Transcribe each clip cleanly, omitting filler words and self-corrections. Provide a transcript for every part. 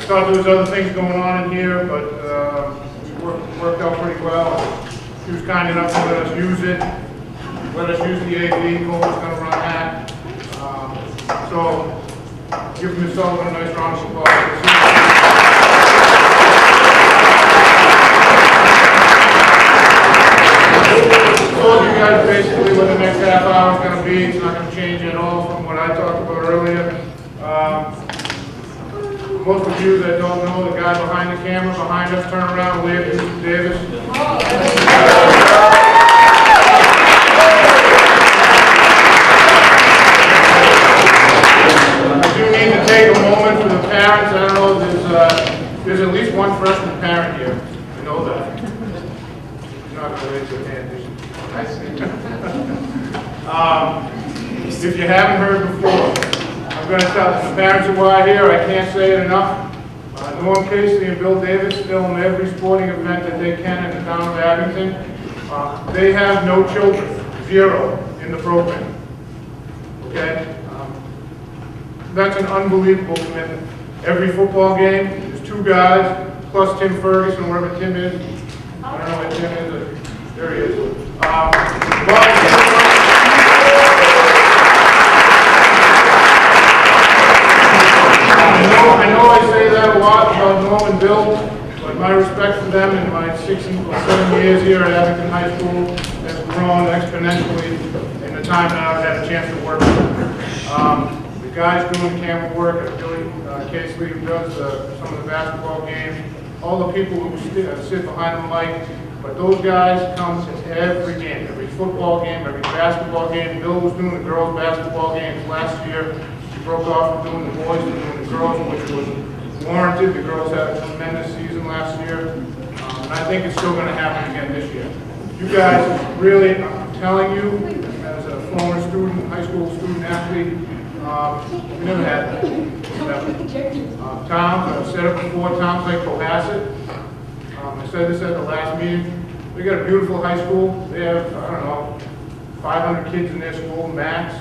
thought there was other things going on in here, but it worked out pretty well. She was kind enough to let us use it. Let us use the AV. Cole was going to run that. So give Ms. Sullivan a nice round of applause. I told you guys basically what the next half hour is going to be. It's not going to change at all from what I talked about earlier. Most of you that don't know, the guy behind the camera, behind us, turn around, wave to Mr. Davis. I do need to take a moment for the parents. I don't know, there's at least one freshman parent here. I know that. You're not going to raise your hand, is you? I see. If you haven't heard before, I'm going to tell the parents who are here, I can't say it enough. Norm Casey and Bill Davis film every sporting event that they can in the town of Abington. They have no children, 0 in the program. Okay? That's an unbelievable commitment. Every football game, there's 2 guys, plus Tim Ferguson, wherever Tim is. I don't know where Tim is. There he is. I know I say that a lot about Norm and Bill, but my respect for them in my 6 or 7 years here at Abington High School has grown exponentially in the time that I've had a chance to work with them. The guys doing camera work, Billy Casey, who does some of the basketball games, all the people who sit behind the mic, but those guys come to every game, every football game, every basketball game. Bill was doing the girls' basketball games last year. He broke off from doing the boys and doing the girls, which was warranted. The girls had a tremendous season last year, and I think it's still going to happen again this year. You guys really, I'm telling you, as a former student, high school student athlete, we never had that. Towns, I've said it before, towns like Cohasset, I said this at the last meeting, they got a beautiful high school. They have, I don't know, 500 kids in their school, max.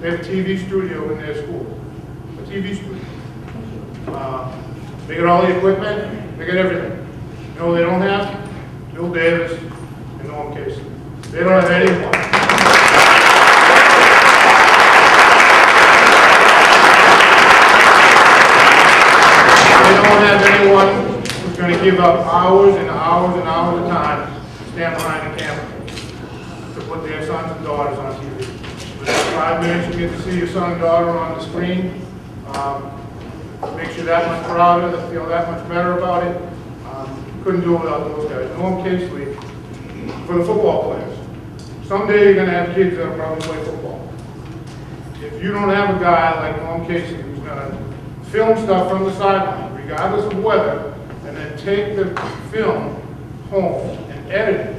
They have a TV studio in their school, a TV studio. They got all the equipment, they got everything. You know what they don't have? Bill Davis and Norm Casey. They don't have anyone. They don't have anyone who's going to give up hours and hours and hours of time to stand behind the camera to put their sons and daughters on TV. For that 5 minutes, you get to see your son and daughter on the screen. Makes you that much prouder, feel that much better about it. Couldn't do it without those guys. Norm Casey, for the football players. Someday you're going to have kids that'll probably play football. If you don't have a guy like Norm Casey who's going to film stuff from the sideline, regardless of weather, and then take the film home and edit it.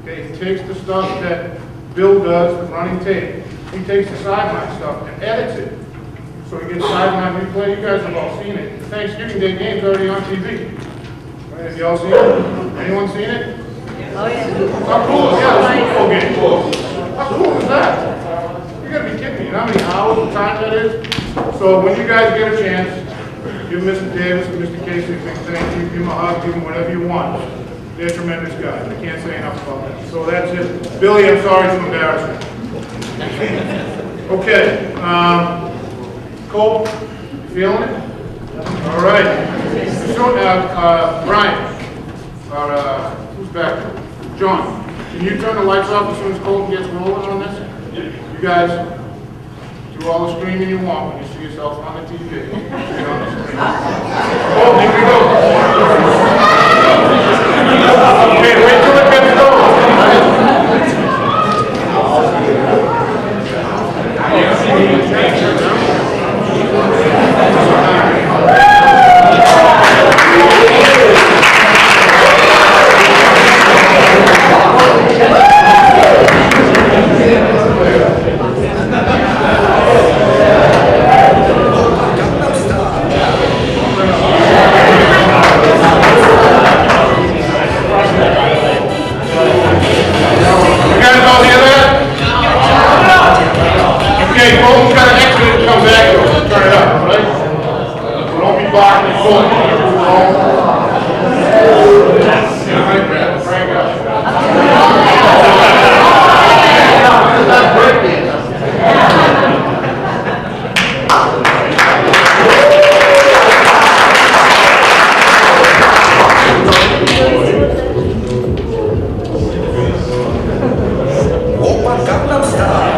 Okay, he takes the stuff that Bill does, the running tape. He takes the sideline stuff and edits it. So he gets sideline replay. You guys have all seen it. The Thanksgiving Day game's already on TV. Right, have you all seen it? Anyone seen it? Oh, yeah. How cool is that? Super Bowl game. How cool is that? You gotta be kidding me. You know how many hours of time that is? So when you guys get a chance, give Mr. Davis and Mr. Casey a big thank you. Give them a hug. Give them whatever you want. They're tremendous guys. I can't say enough about that. So that's it. Billy, I'm sorry to embarrass you. Okay. Cole, you feeling it? All right. So, Brian, who's back there? John, can you turn the lights off as soon as Cole gets rolling on this? You guys do all the screaming you want when you see yourself on the TV. Oh, here we go. Okay, wait till it gets going. spot in court. Frank Gangnam Style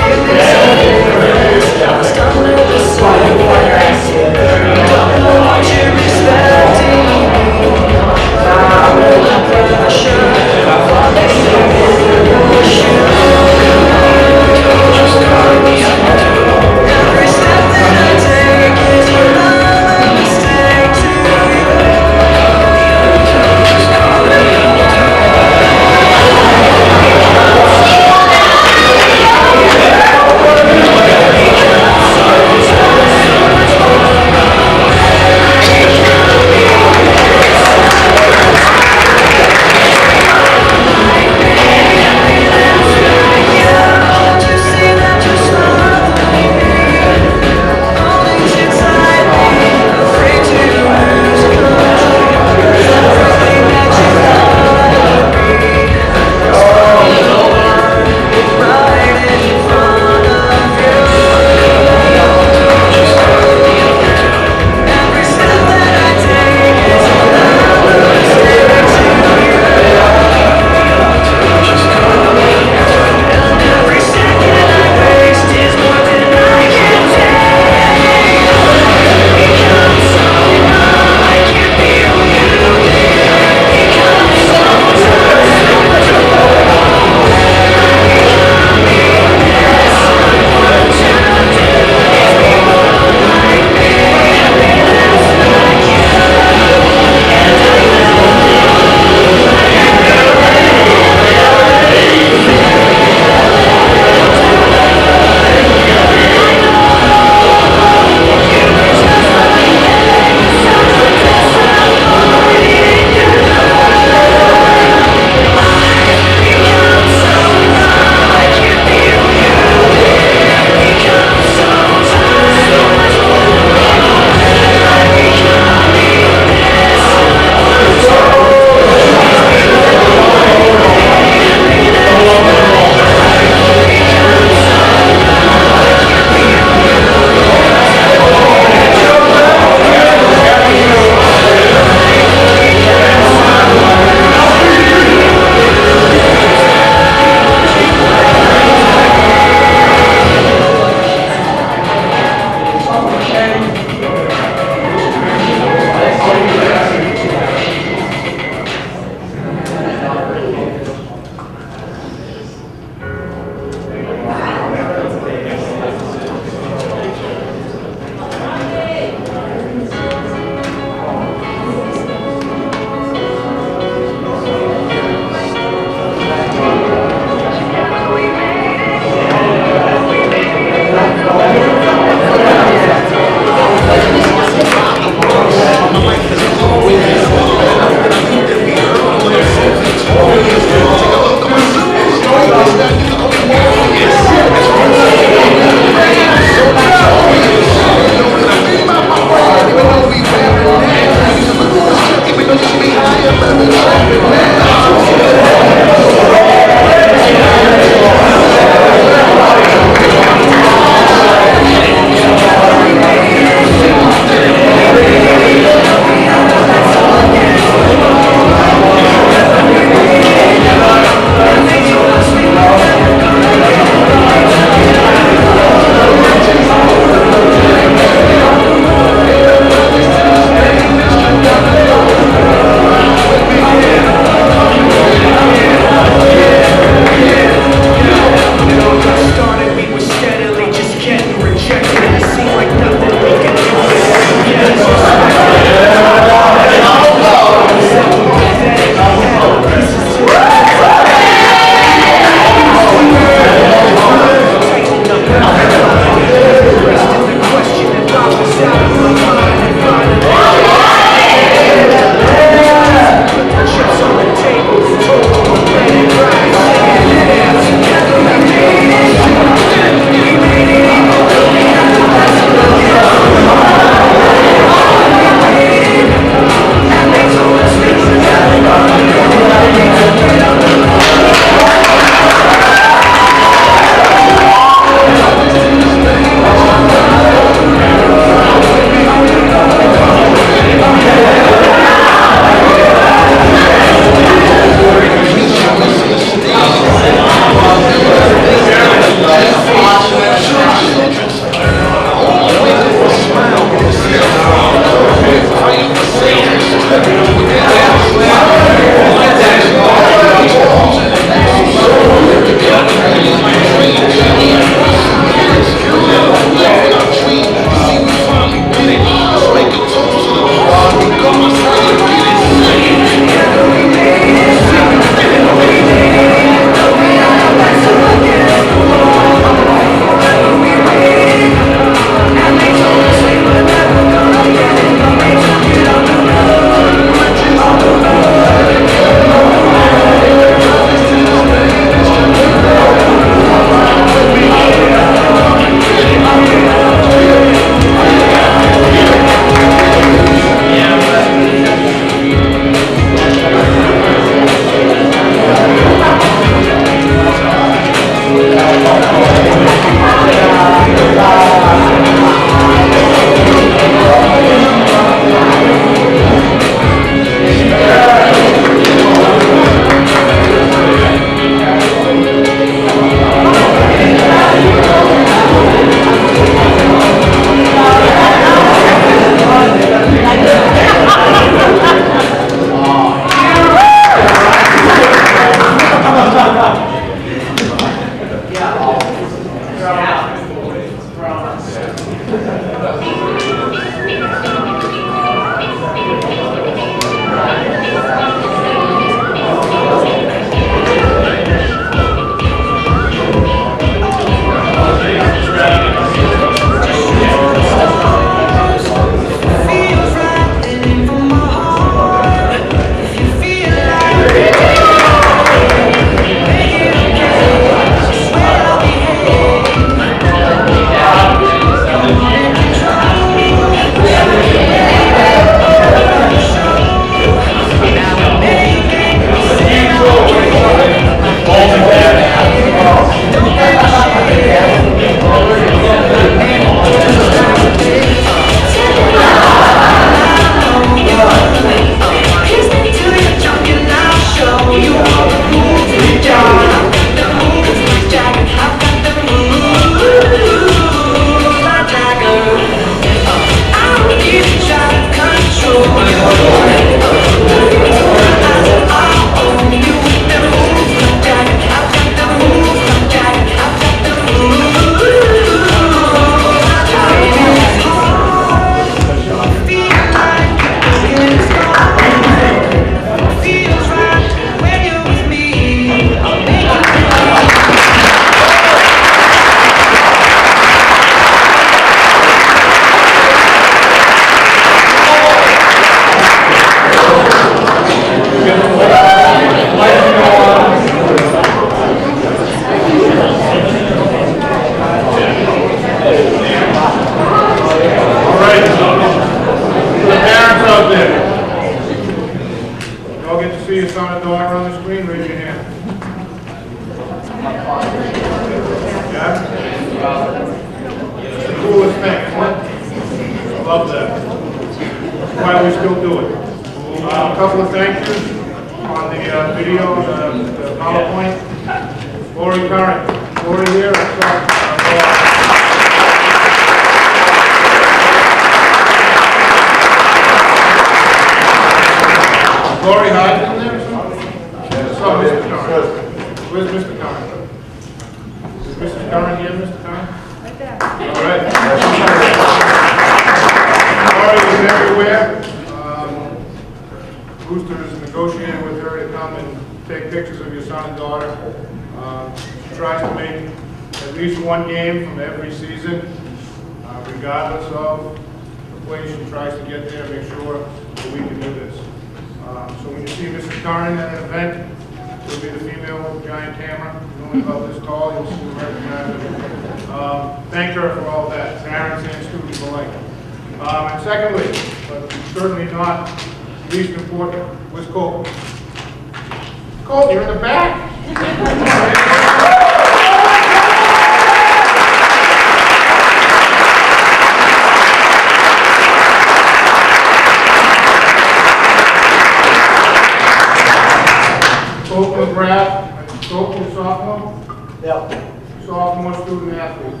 Sophomore student athlete.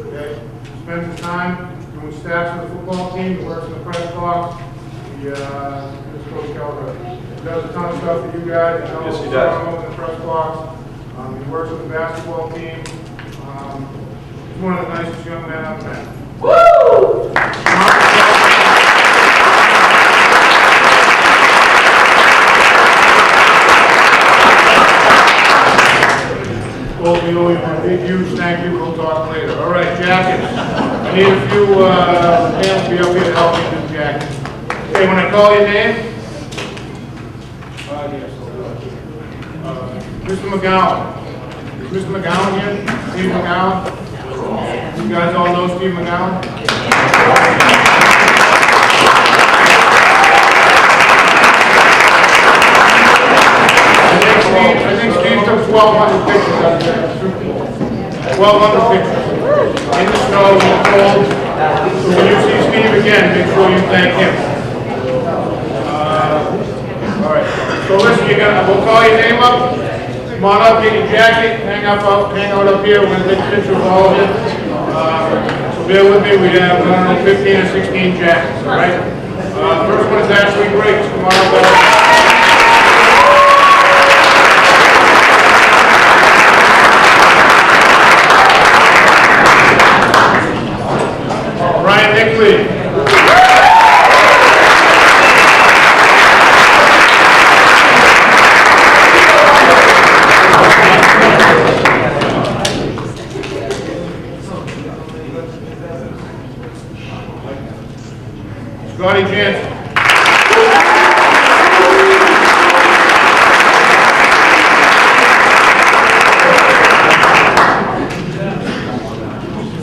Okay? Spends his time doing stats for the football team, he works in the press box. He is Coach Calvert. He does a ton of stuff for you guys. Yes, he does. In the press box. He works with the basketball team. He's one of the nicest young men I've met. Woo! We owe you a big, huge thank you. We'll talk later. All right, jackets. I need a few hands to be up here to help me do jackets. Okay, when I call your name, yes. Mr. McGowan. Is Mr. McGowan here? Steve McGowan? You guys all know Steve McGowan? I think Steve took 1,200 pictures out there. 1,200 pictures. In the snow, in the cold. So when you see Steve again, make sure you thank him. All right. So listen, we'll call your name up. Come on up, get your jacket, hang out up here. We're going to take a picture of all of you. So bear with me. We have 15 or 16 jackets. All right. The first one is Ashley Briggs. Come on up. Scotty Jansen.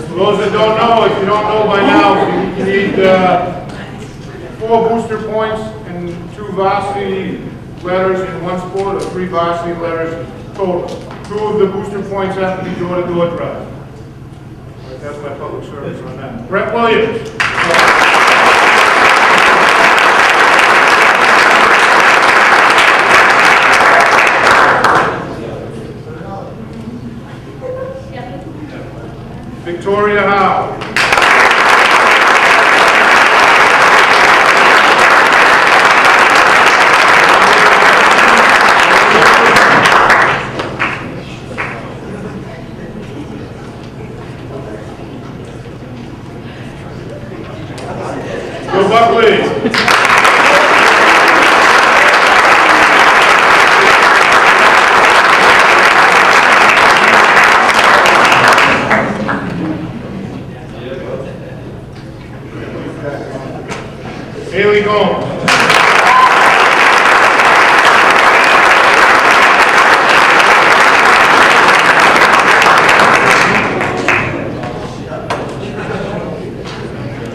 For those that don't know, if you don't know by now, you need 4 booster points and 2 varsity letters in one sport, or 3 varsity letters total. 2 of the booster points have to be door-to-door drive. That's my public service on that. Brett Williams. Victoria Howe. Joe Buckley. Haley Gomes.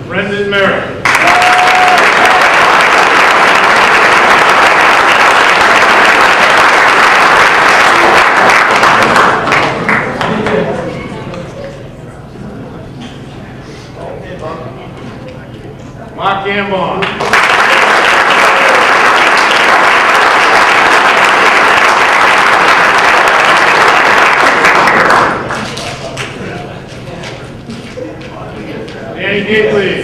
Brendan Merritt. Mark Gambon. Danny Gately.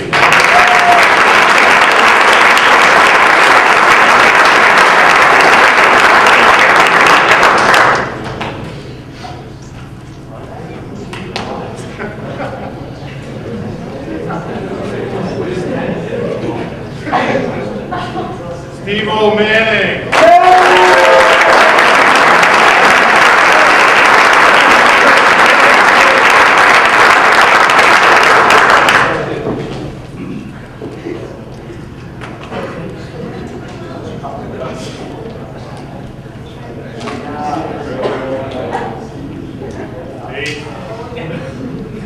Steve O'Manning.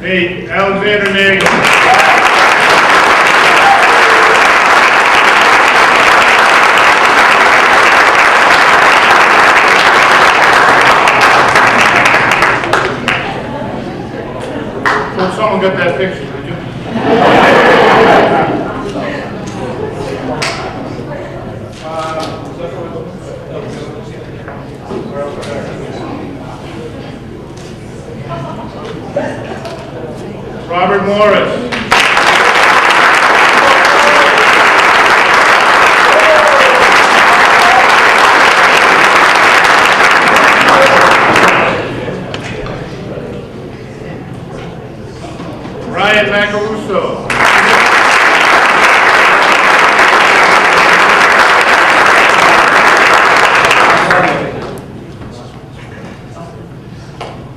Eight, Alexander Nagel. Someone got that picture, did you? Robert Morris. Ryan Macaruso.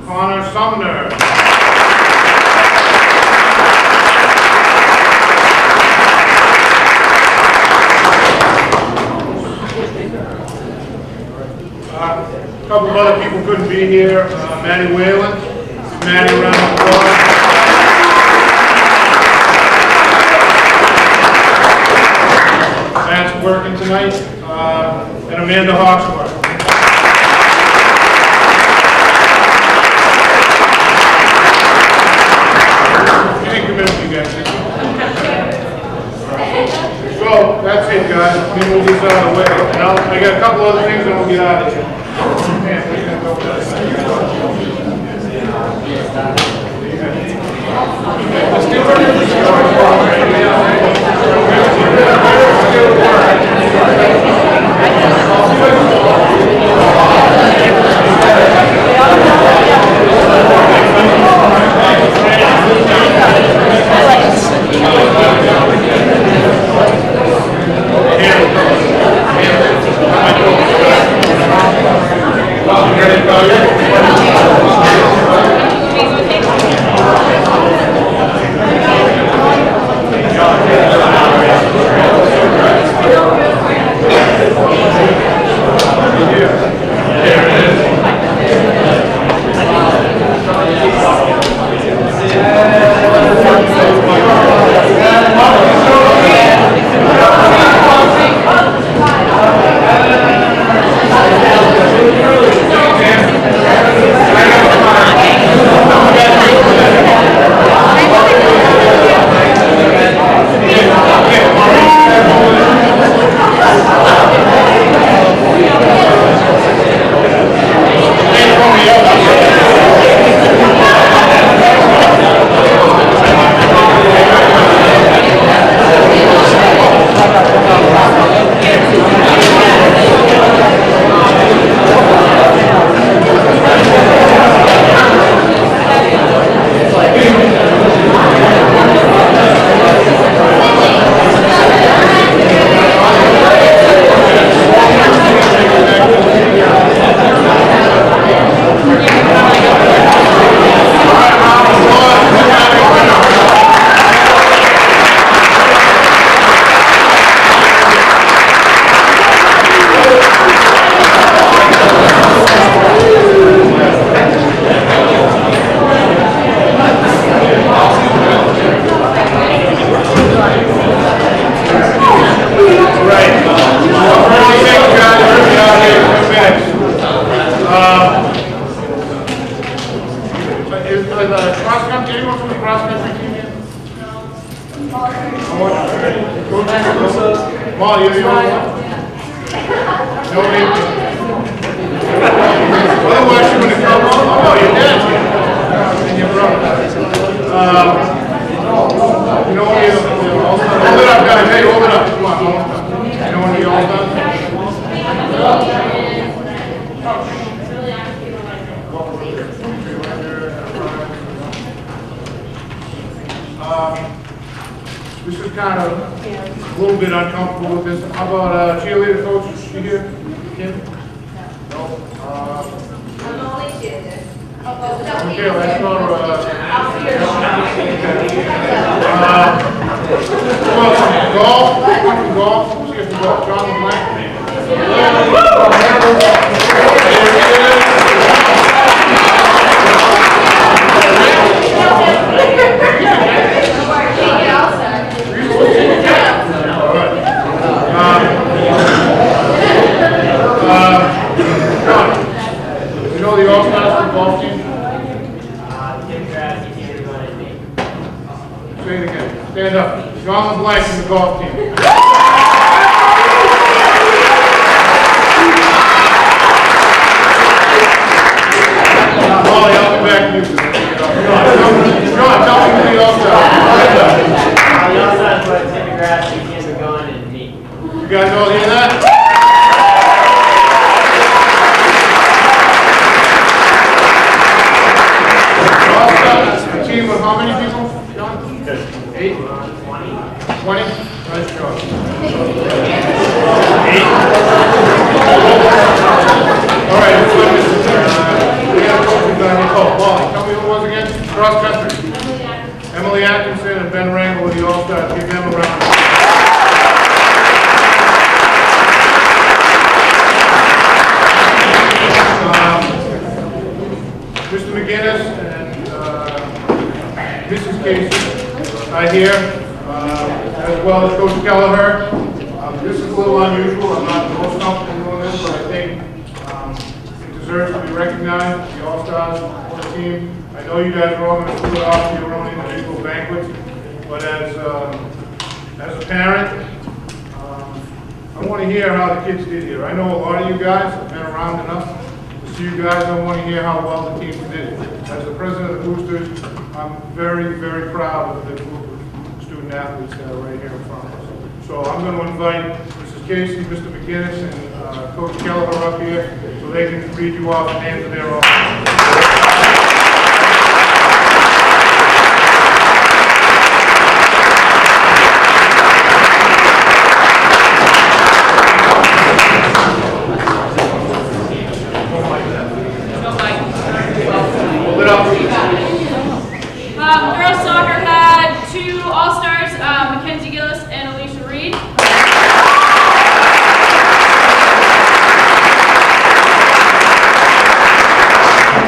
Connor Sumner. A couple of other people couldn't be here. Maddie Whalen. Maddie around the floor. Matt's working tonight, and Amanda Hawksworth. You didn't come in with you guys, did you? So, that's it, guys. Let me move this out of the way. And I got a couple other things and we'll get out of here. Man, we're gonna go for Is the cross country, anyone from the cross country team here? Molly, you're the only one? Nobody? Otherwise, you're going to come on. Oh, your dad's here. And your brother. You know what? Hold it up, guys. Hey, hold it up. Come on, hold it up. You know when we all done? This is kind of a little bit uncomfortable with this. How about cheerleader coach? Is she here? Kim? No. I'm only cheerleader. Okay, let's go to golf. Golf. Let's get to golf. John LeBlanc. You know the All-Stars football team? Say it again. Stand up. John LeBlanc in the golf team. Molly, I'll be back to you. John, tell me who the All-Stars. The All-Stars were Tim McGrath, Ian McGowan, and me. You guys all hear that? A team of how many people, John? 8? 20? Nice job. 8? All right, let's look at this. We have coaches on the call. Molly, tell me who it was again? Cross country. Emily Atkinson and Ben Rangel with the All-Stars. Give them a round. Mr. McGinnis and Mrs. Casey are here, as well as Coach Kelleher. This is a little unusual. I'm not the most comfortable doing this, but I think it deserves to be recognized. The All-Stars for the team. I know you guys are all going to pull it off your own individual banquets, but as a parent, I want to hear how the kids did here. I know a lot of you guys have been around enough. You guys, I want to hear how well the team did. As the president of the Boosters, I'm very, very proud of the group of student athletes that are right here in front of us. So I'm going to invite Mrs. Casey, Mr. McGinnis, and Coach Kelleher up here so they can read you off the names of their officers. Girls soccer had 2 All-Stars, Mackenzie Gillis and Alicia Reed.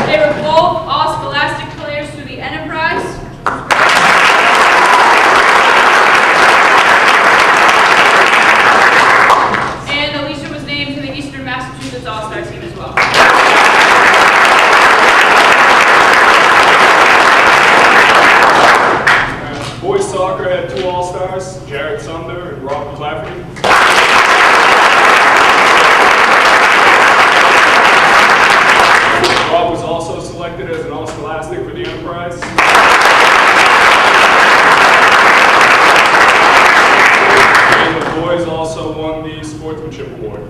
They were both all-scholastic players through the enterprise. And Alicia was named to the Eastern Massachusetts All-Star team as well. Boys soccer had 2 All-Stars, Jared Sunder and Robert Clafferty. Rob was also selected as an All-Scholastic for the Enterprise. And the boys also won the Sportsmanship Award.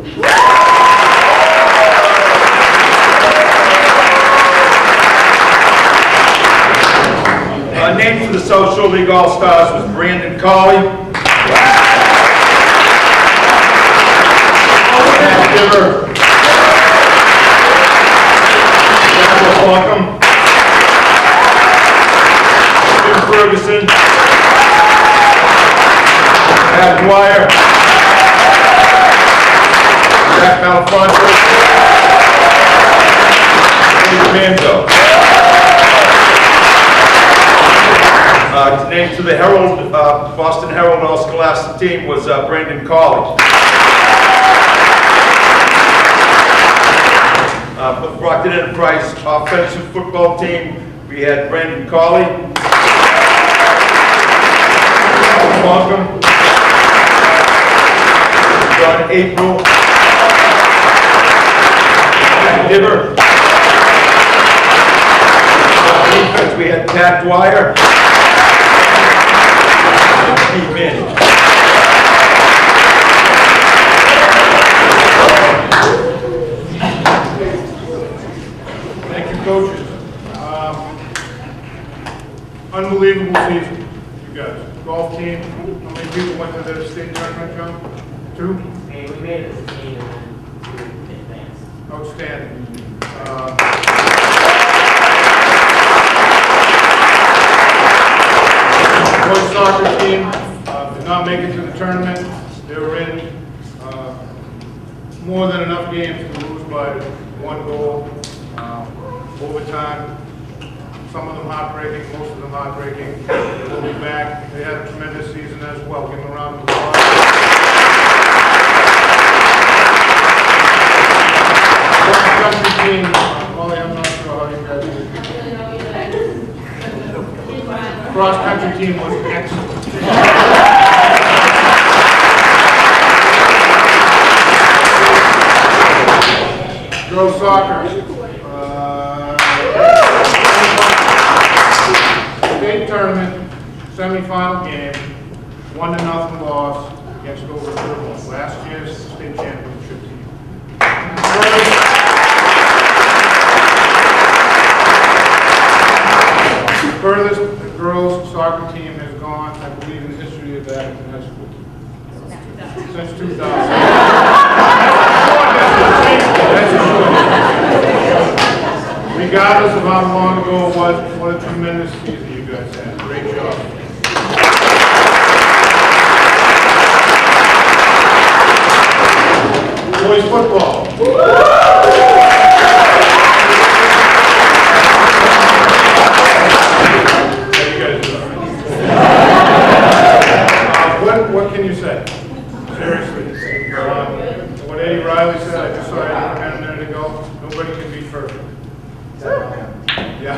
Named for the Social League All-Stars was Brandon Colley. Matt Giver. Michael Falcom. Jim Ferguson. Matt Dwyer. Jack Malafonte. David Manzo. Named to the Herald, Boston Herald All-Scholastic team was Brandon Colley. For the Brockton Enterprise offensive football team, we We had Brandon Colley, Malcolm, John April, Dibber. Defense, we had Pat Dwyer, Pete Manning. Thank you, coaches. Unbelievable season, you guys. Golf team, how many people went to the state tournament, John? 2? Hey, we made it as a team and then we advanced. Outstanding. Boys soccer team did not make it to the tournament. They were in more than enough games to lose by 1 goal, overtime. Some of them heartbreaking, most of them heartbreaking. They'll be back. They had a tremendous season as well. Give them a round of applause. Cross-country team, Molly, I'm not sure how you guys did. Cross-country team was excellent. Girls soccer. State tournament, semifinal game, 1-0 loss against Overturtle, last year's state championship team. Furthest the girls soccer team has gone, I believe, in the history of Abington High School. Since 2000. Regardless of how long ago it was, what a tremendous season you guys had. Great job. Boys football. How you guys doing? What can you say? Seriously. What Eddie Riley said, I just saw it a minute ago, nobody can be perfect. Yeah.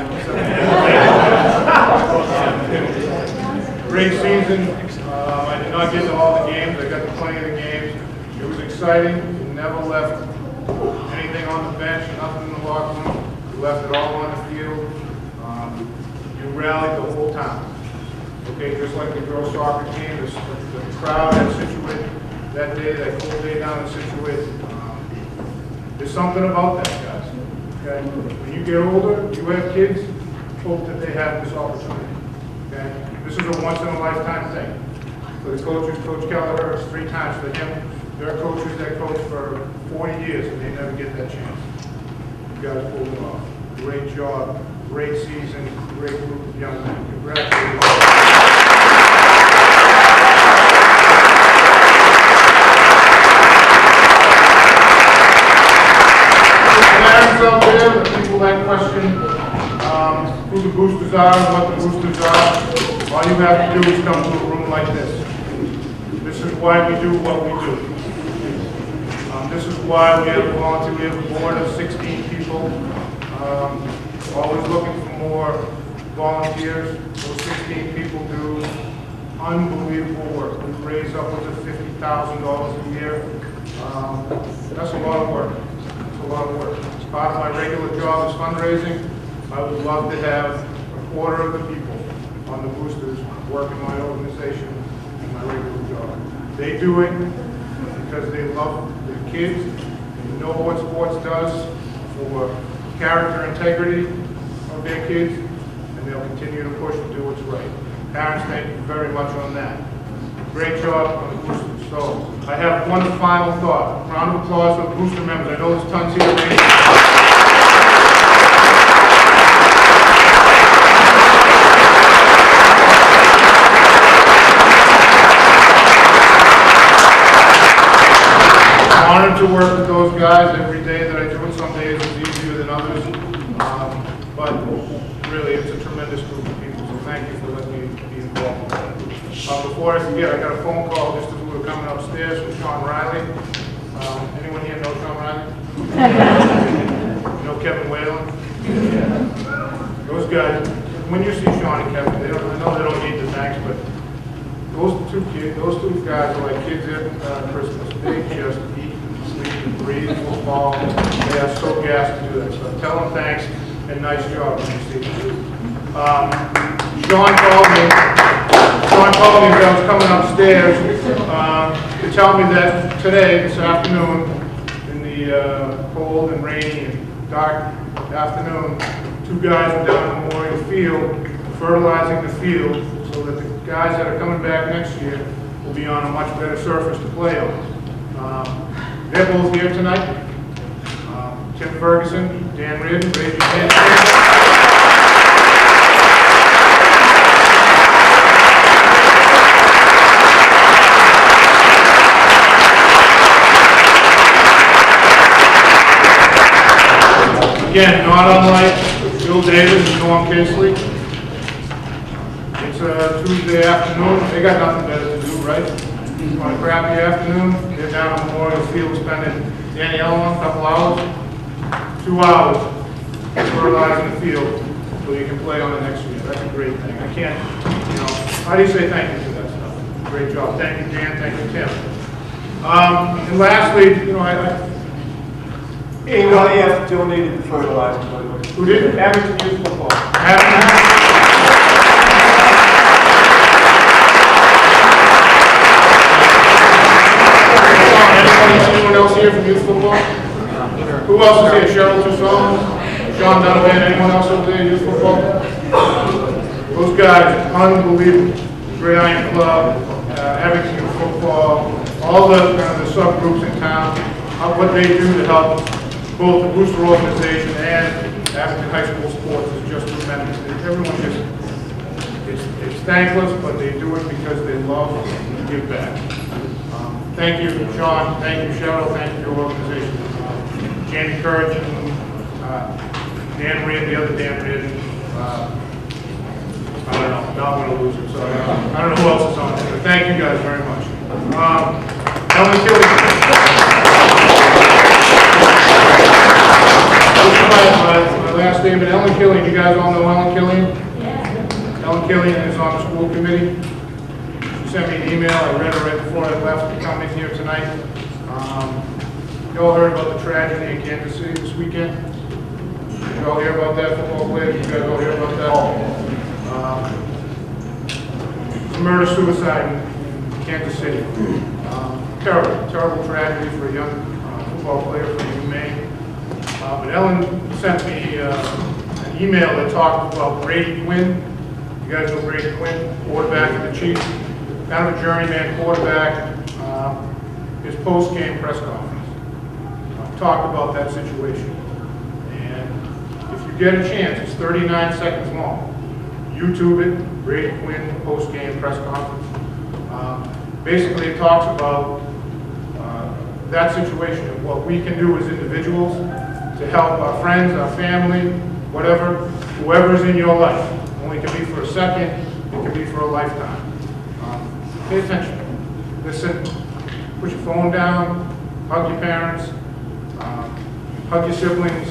Great season. I did not get to all the games. I got to plenty of the games. It was exciting. You never left anything on the bench, nothing in the locker room. You left it all on the field. You rallied the whole time. Okay, just like the girls soccer team, the crowd at Situate that day, that cold day down in Situate. There's something about that, guys. Okay? When you get older, you have kids, hope that they have this opportunity. Okay? This is a once-in-a-lifetime thing. For the coaches, Coach Kelleher, it's 3 times for him. There are coaches that coach for 40 years and they never get that chance. You guys pulled it off. Great job, great season, great group of young men. Congratulations. Out there, the people that question who the boosters are and what the boosters are, all you have to do is come to a room like this. This is why we do what we do. This is why we have a volunteer, we have a board of 16 people, always looking for more volunteers. Those 16 people do unbelievable work. We raise upwards of $50,000 a year. That's a lot of work. It's a lot of work. Part of my regular job is fundraising. I would love to have a quarter of the people on the boosters work in my organization in my regular job. They do it because they love their kids, they know what sports does for character integrity of their kids, and they'll continue to push and do what's right. Parents, thank you very much on that. Great job on the boosters. So I have one final thought. Round of applause for the booster members. I know there's tons here. I'm honored to work with those guys every day that I do it. Some days it's easier than others. But really, it's a tremendous group of people. So thank you for letting me be involved. Before I forget, I got a phone call just as we were coming upstairs from Sean Riley. Anyone here know Sean Riley? You know Kevin Whalen? There was those guys, when you see Sean and Kevin, I know they don't need the thanks, but those two guys are like kids at Christmas. They just eat, sleep, and breathe football. They are so gassed to do that. So tell them thanks and nice job when you see them. Sean called me as I was coming upstairs to tell me that today, this afternoon, in the cold and rainy and dark afternoon, two guys were down at Memorial Field fertilizing the field so that the guys that are coming back next year will be on a much better surface to play on. They're both here tonight. Tim Ferguson, Dan Reardon, raise your hands. Again, not unlike Bill Davis and Norm Kinsley. It's a Tuesday afternoon. They got nothing better to do, right? On a crappy afternoon, they're down at Memorial Field spending Danny Ellen a couple hours, 2 hours fertilizing the field so you can play on it next year. That's a great thing. I can't, how do you say thank you for that stuff? Great job. Thank you, Dan. Thank you, Tim. And lastly, Anybody else donated the fertilizer? who did it? Abington Youth Football. Anyone else here from youth football? Who else is here? Cheryl Toussaint? Sean Donovan? Anyone else over there, youth football? Those guys, unbelievable. Great Iron Club, Abington Youth Football, all the subgroups in town, what they do to help both the Booster organization and Abington High School sports is just tremendous. Everyone just, it's thankless, but they do it because they love to give back. Thank you, Sean. Thank you, Cheryl. Thank you, your organization. Jamie Courage, Dan Reed, the other Dan Reed. I don't know. Now I'm going to lose it. So I don't know who else is on there. But thank you guys very much. Ellen Killian. My last name is Ellen Killian. You guys all know Ellen Killian? Yeah. Ellen Killian is on the school committee. She sent me an email. I read it right before I left to come in here tonight. You all heard about the tragedy in Kansas City this weekend? You all hear about that, football players? You guys all hear about that? Murder-suicide in Kansas City. Terrible tragedy for a young football player from UMaine. But Ellen sent me an email that talked about Brady Quinn. You guys know Brady Quinn, quarterback of the Chiefs, kind of a journeyman quarterback. His post-game press conference talked about that situation. And if you get a chance, it's 39 seconds long. YouTube it, Brady Quinn post-game press conference. Basically, it talks about that situation and what we can do as individuals to help our friends, our family, whoever's in your life. It only can be for a second, it can be for a lifetime. Pay attention, listen, put your phone down, hug your parents, hug your siblings,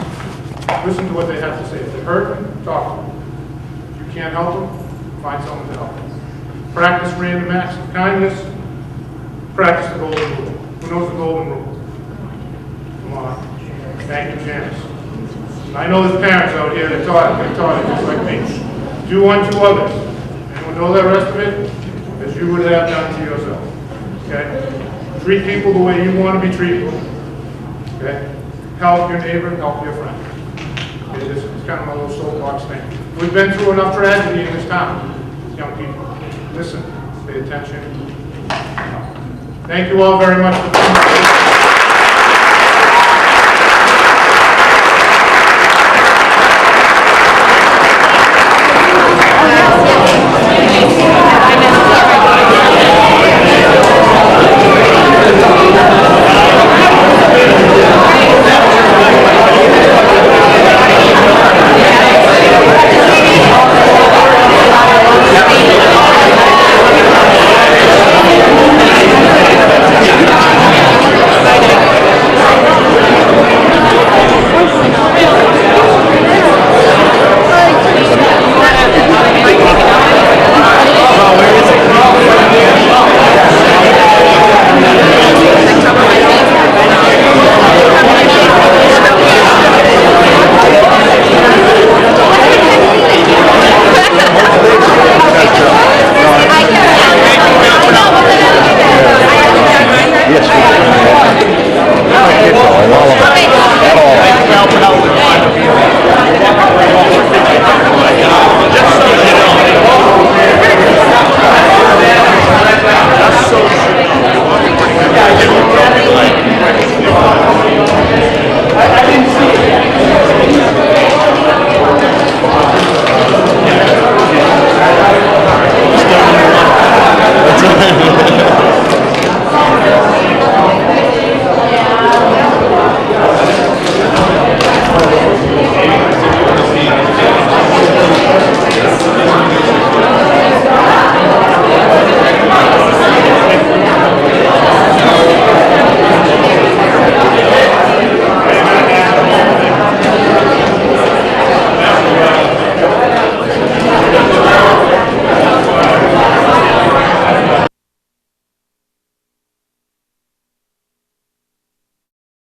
listen to what they have to say. If they're hurting, talk to them. If you can't help them, find someone to help them. Practice random acts of kindness, practice the golden rule. Who knows the golden rule? Come on. Thank you, Janice. I know there's parents out here that taught it just like me. Do unto others. Anyone know the rest of it? As you would have done to yourself. Okay? Treat people the way you want to be treated. Okay? Help your neighbor, help your friend. Okay, this is kind of my little soapbox thing. We've been through enough tragedy in this town, young people. Listen, pay attention. Thank you all very much for coming.